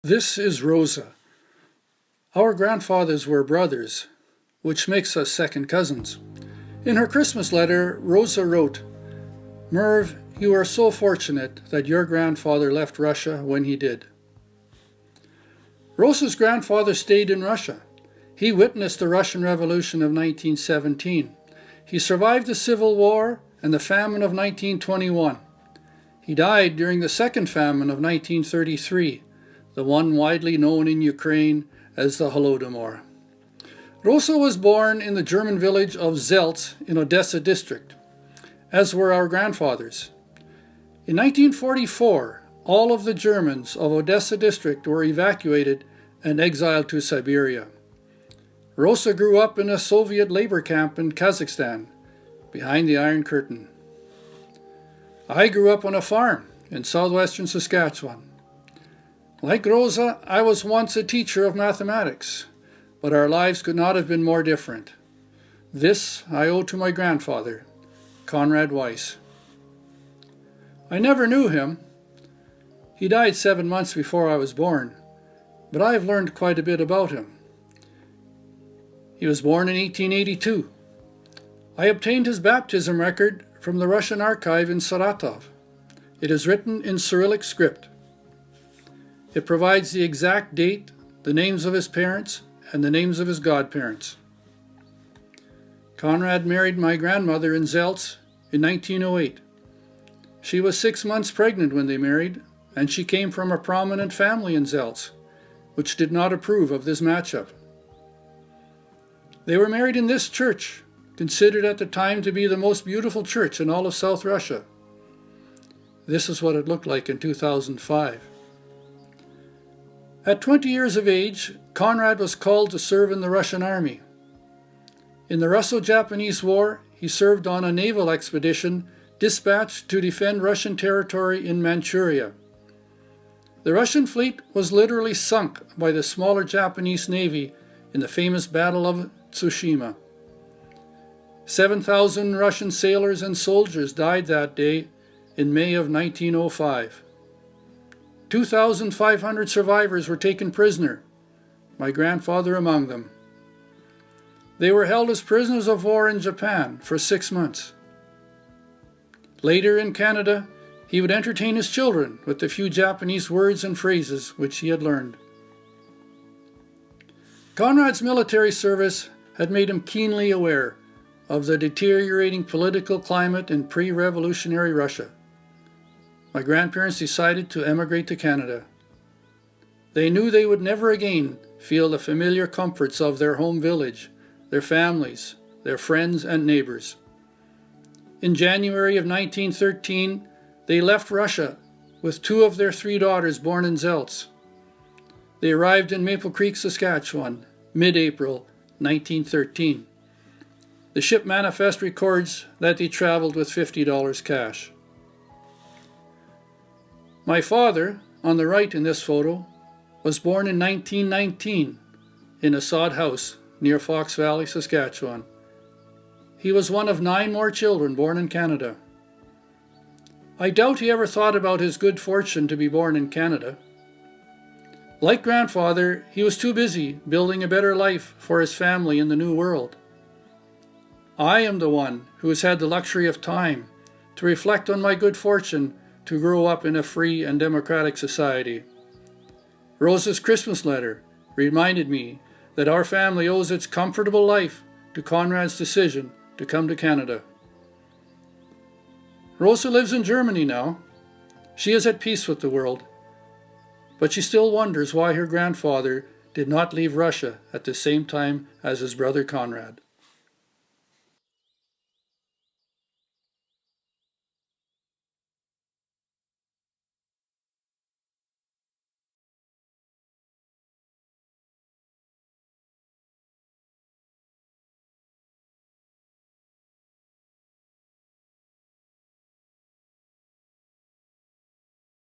This is Rosa. Our grandfathers were brothers, which makes us second cousins. In her Christmas letter, Rosa wrote, "Merv, you are so fortunate that your grandfather left Russia when he did." Rosa's grandfather stayed in Russia. He witnessed the Russian Revolution of 1917. He survived the Civil War and the famine of 1921. He died during the Second Famine of 1933, the one widely known in Ukraine as the Holodomor. Rosa was born in the German village of Zelts in Odessa district, as were our grandfathers. In 1944, all of the Germans of Odessa district were evacuated and exiled to Siberia. Rosa grew up in a Soviet labor camp in Kazakhstan, behind the Iron Curtain. I grew up on a farm in southwestern Saskatchewan. Like Rosa, I was once a teacher of mathematics, but our lives could not have been more different. This I owe to my grandfather, Conrad Weiss. I never knew him. He died 7 months before I was born, but I have learned quite a bit about him. He was born in 1882. I obtained his baptism record from the Russian archive in Saratov. It is written in Cyrillic script. It provides the exact date, the names of his parents, and the names of his godparents. Conrad married my grandmother in Zelts in 1908. She was 6 months pregnant when they married, and she came from a prominent family in Zelts, which did not approve of this matchup. They were married in this church, considered at the time to be the most beautiful church in all of South Russia. This is what it looked like in 2005. At 20 years of age, Conrad was called to serve in the Russian army. In the Russo-Japanese War, he served on a naval expedition dispatched to defend Russian territory in Manchuria. The Russian fleet was literally sunk by the smaller Japanese navy in the famous Battle of Tsushima. 7,000 Russian sailors and soldiers died that day in May of 1905. 2,500 survivors were taken prisoner, my grandfather among them. They were held as prisoners of war in Japan for 6 months. Later in Canada, he would entertain his children with the few Japanese words and phrases which he had learned. Conrad's military service had made him keenly aware of the deteriorating political climate in pre-revolutionary Russia. My grandparents decided to emigrate to Canada. They knew they would never again feel the familiar comforts of their home village, their families, their friends and neighbors. In January of 1913, they left Russia with 2 of their 3 daughters born in Zelts. They arrived in Maple Creek, Saskatchewan, mid-April 1913. The ship manifest records that they traveled with $50 cash. My father, on the right in this photo, was born in 1919 in a sod house near Fox Valley, Saskatchewan. He was one of 9 more children born in Canada. I doubt he ever thought about his good fortune to be born in Canada. Like grandfather, he was too busy building a better life for his family in the New World. I am the one who has had the luxury of time to reflect on my good fortune to grow up in a free and democratic society. Rosa's Christmas letter reminded me that our family owes its comfortable life to Conrad's decision to come to Canada. Rosa lives in Germany now. She is at peace with the world, but she still wonders why her grandfather did not leave Russia at the same time as his brother Conrad.